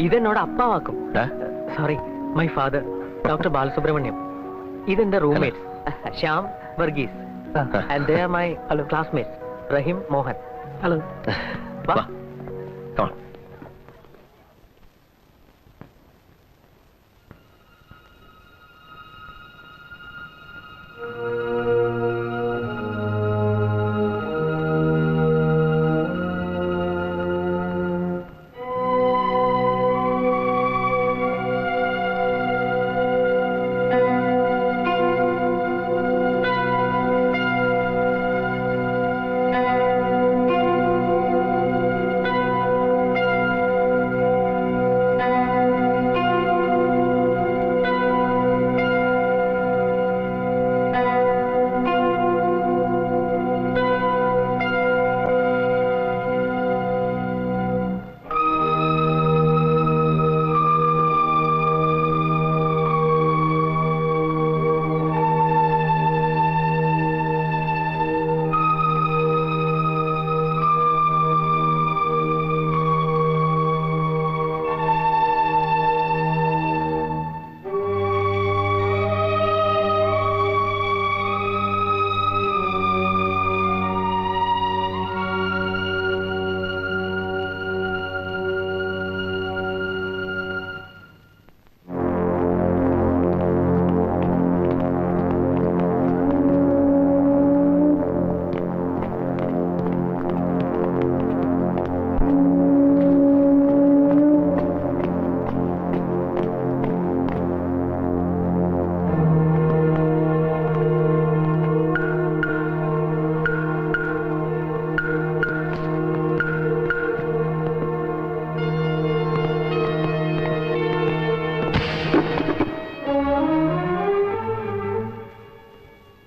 ഇതെന്നോട് അപ്പാവാക്കും. Sorry, my father doctor Balasubramaniam. ഇതെന്റെ roommates Shyam, Varghese. And they are my classmates, Rahim, Mohan. Hello. Va. Come on.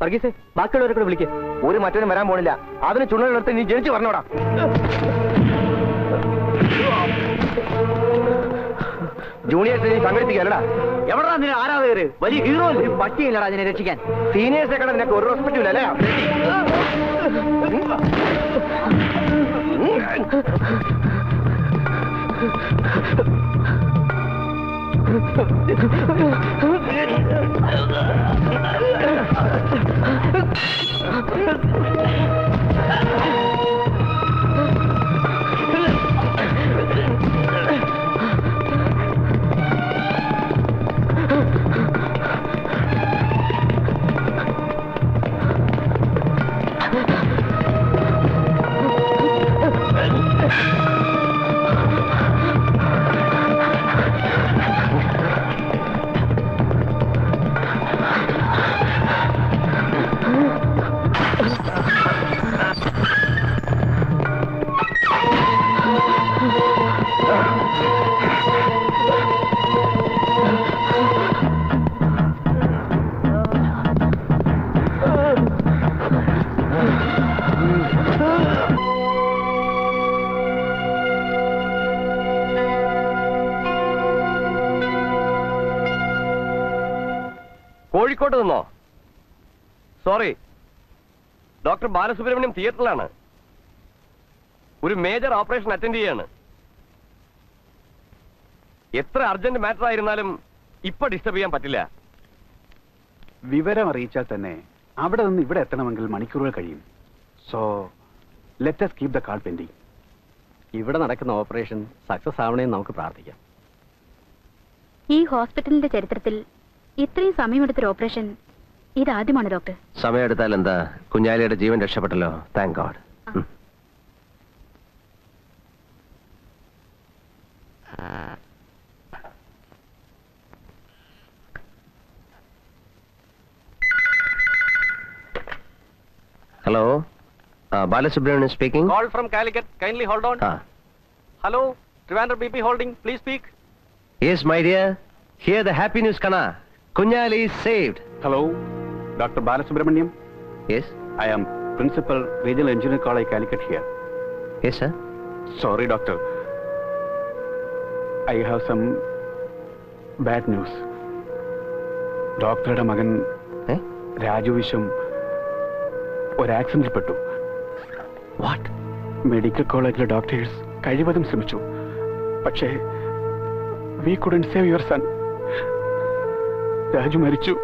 വർഗീസേ, ബാക്കിയുള്ളവരെ കൂടെ വിളിക്കേ. ഒരു മറ്റൊന്നും വരാൻ പോണില്ല. അതിന് ചുണ്ണലെടുത്ത് നീ ജനിച്ചു പറഞ്ഞോടാ. ജൂനിയേഴ്സ് നീ സംഘടിപ്പിക്കാനടാ. എവിടാ നിന്നെ ആരാധകര്? വലിയ ഹീറോ അല്ലേ? പറ്റിയില്ലടാ അതിനെ രക്ഷിക്കാൻ. സീനിയേഴ്സെ കണ്ട നിനക്ക് ഒരു റെസ്പെക്റ്റും ഇല്ല അല്ലേ? കോഴിക്കോട്ട് നിന്നോ? സോറി, ഡോക്ടർ ബാലസുബ്രഹ്മണ്യം തിയേറ്ററിലാണ്. ഒരു മേജർ ഓപ്പറേഷൻ അറ്റൻഡ് ചെയ്യാണ്. എത്ര അർജന്റ് മാറ്റർ ആയിരുന്നാലും ഇപ്പൊ ഡിസ്റ്റർബ് ചെയ്യാൻ പറ്റില്ല. വിവരം അറിയിച്ചാൽ തന്നെ അവിടെ നിന്ന് ഇവിടെ എത്തണമെങ്കിൽ മണിക്കൂറുകൾ കഴിയും. So let us keep the call pending. ഇവിടെ നടക്കുന്ന ഓപ്പറേഷൻ സക്സസ് ആവണേന്ന് നമുക്ക് പ്രാർത്ഥിക്കാം. ഈ ഹോസ്പിറ്റലിന്റെ ചരിത്രത്തിൽ ഇത്രയും സമയമെടുത്തൊരു ഓപ്പറേഷൻ ഇതാദ്യമാണ് ഡോക്ടർ. സമയമെടുത്താൽ എന്താ, കുഞ്ഞാലിയുടെ ജീവൻ രക്ഷപ്പെട്ടല്ലോ. Thank God. Hello, Balasubramaniam speaking. Call from Calicut. Kindly hold on. Hello, Trivandrum BP Holding. Please speak. Yes, my dear. Hear the happy news, Kana. Kunyali is saved. Hello, Dr. Balasubramaniam. Yes. I am Principal Regional Engineering College, Calicut here. Yes, sir. Sorry, doctor. I have some bad news. ഡോക്ടറുടെ മകൻ രാജു വിശ്വം ഒരു ആക്സിഡന്റിൽ പെട്ടു. What? Medical കോളേജിലെ doctors കഴിവതും ശ്രമിച്ചു. പക്ഷേ we couldn't save your son. Raju മരിച്ചു.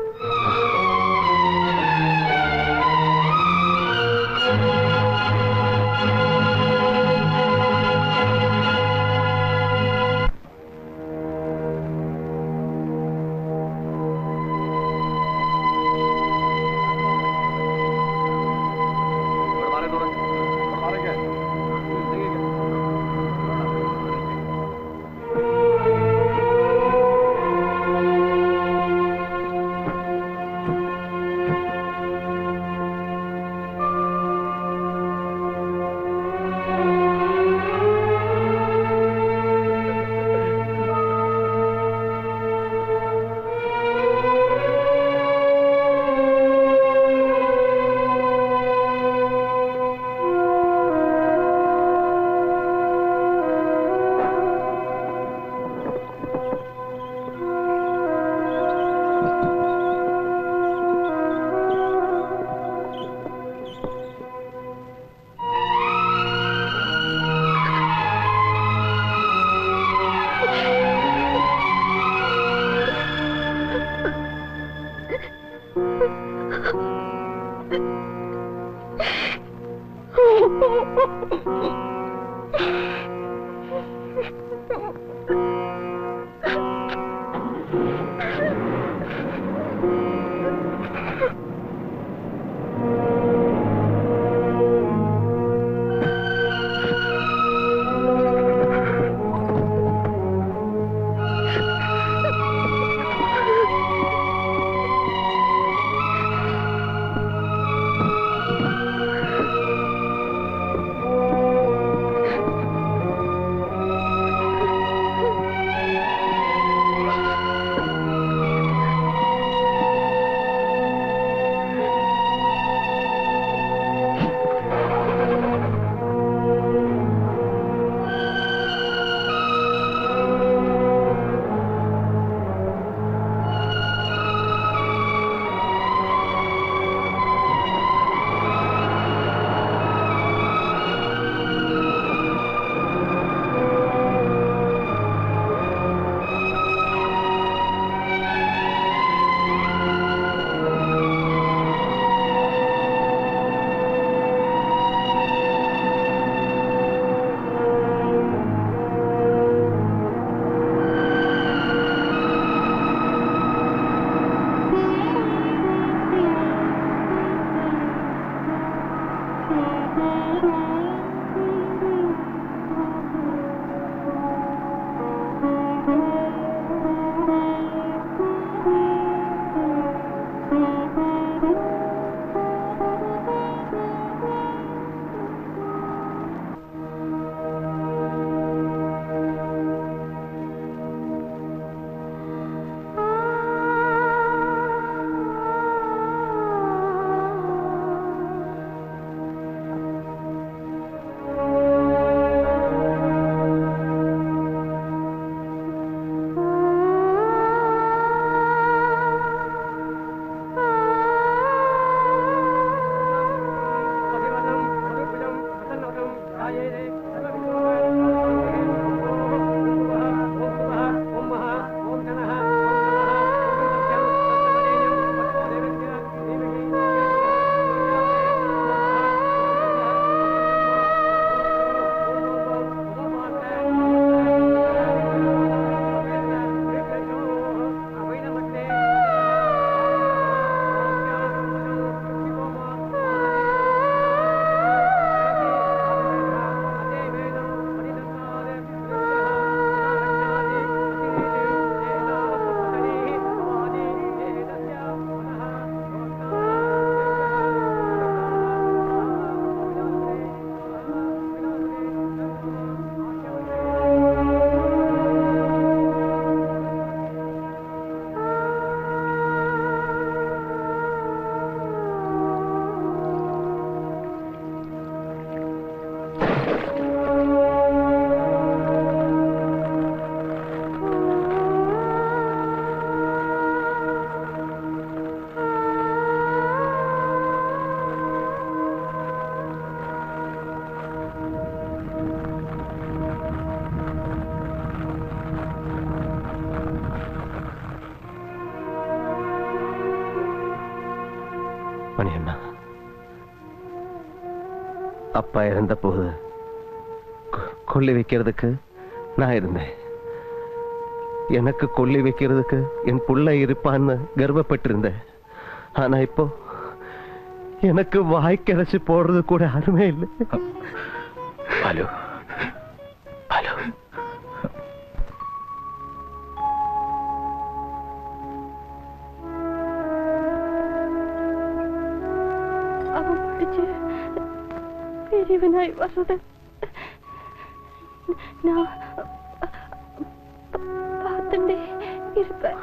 மணியண்ணா அப்பா இறந்த போது கொல்லி வைக்கிறதுக்கு நான் இருந்தேன். எனக்கு கொல்லி வைக்கிறதுக்கு என் புள்ள இருப்பான்னு கர்வப்பட்டிருந்தேன். ஆனா இப்போ எனக்கு வாய்க்கரைச்சு போடுறது கூட அருமே இல்லை. ഹലോ ഹലോ அவன் படிச்சு பெரியவனாய் வசத நான் பார்த்துட்டே இருப்பேன்.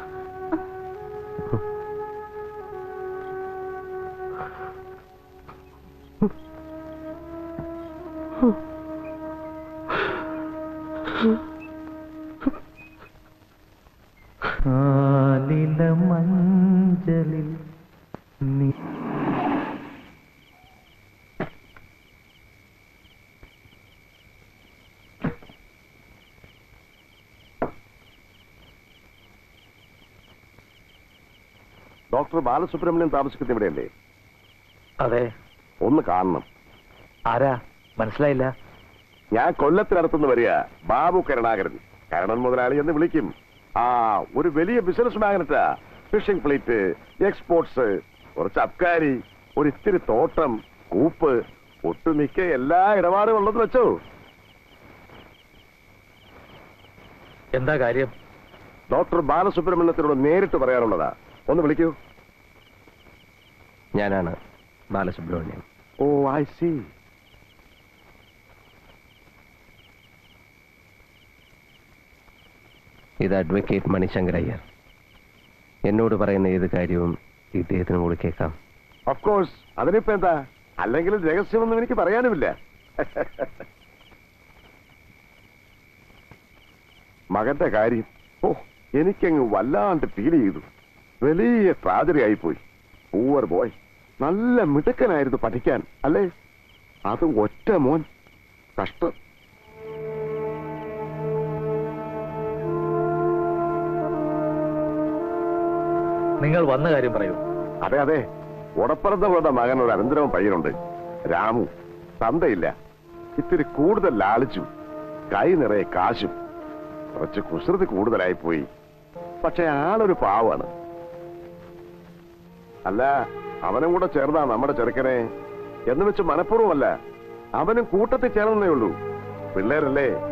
മഞ്ചലിൽ നീ ഡോക്ടർ ബാലസുബ്രഹ്മണ്യം താമസിക്കുന്ന ഇവിടെയല്ലേ? അതെ. ഒന്ന് കാണണം. ആരാ? മനസ്സിലായില്ല. ഞാൻ കൊല്ലത്തിനടുത്തുനിന്ന് വരിക. ബാബു കരുണാകരൻ. കരുണൻ മുതലാളി എന്ന് വിളിക്കും. ആ, ഒരു വലിയ ബിസിനസ് മാഗ്നറ്റാ. ഫിഷിംഗ് ഫ്ലീറ്റ്, എക്സ്പോർട്സ്, കുറച്ച് അബ്കാരി, ഒരു ഇത്തിരി തോട്ടം, കൂപ്പ്, ഒട്ടുമിക്ക എല്ലാ ഇടപാടും ഉള്ളത് വെച്ചോ. എന്താ കാര്യം? ഡോക്ടർ ബാലസുബ്രഹ്മണ്യത്തിനോട് നേരിട്ട് പറയാനുള്ളതാ. ഒന്ന് വിളിക്കൂ. ഞാനാണ് ബാലസുബ്രഹ്മണ്യം. ഓ, ഐ സി. ഇത് അഡ്വക്കേറ്റ് മണിശങ്കർ അയ്യർ. എന്നോട് പറയുന്ന ഏത് കാര്യവും ഇദ്ദേഹത്തിന് കൂടി കേൾക്കാം. Of course. അതിനിപ്പോ എന്താ? അല്ലെങ്കിൽ രഹസ്യമൊന്നും എനിക്ക് പറയാനുമില്ല. മകന്റെ കാര്യം എനിക്കങ്ങ് വല്ലാണ്ട് ഫീൽ ചെയ്തു. വലിയ ട്രാജഡി ആയിപ്പോയി. Poor boy. നല്ല മിടുക്കനായിരുന്നു പഠിക്കാൻ, അല്ലേ? അത് ഒറ്റ മോൻ. കഷ്ടം. നിങ്ങൾ വന്ന കാര്യം പറയൂ. അതെ അതെ, ഉടപ്പറന്നവരുടെ മകൻ ഒരു അനന്തരവൻ പയ്യനുണ്ട്, രാമു. തന്തയില്ല. ഇത്തിരി കൂടുതൽ ലാളിച്ചു. കൈ നിറയെ കാശും. കുറച്ച് കുസൃതി കൂടുതലായിപ്പോയി. പക്ഷെ ആളൊരു പാവാണ്. അല്ല, അവനും കൂടെ ചേർന്നാ നമ്മുടെ ചെറുക്കനെ എന്ന് വെച്ച് മനഃപൂർവ്വമല്ല. അവനും കൂട്ടത്തിൽ ചേർന്നേ ഉള്ളൂ. പിള്ളേരല്ലേ?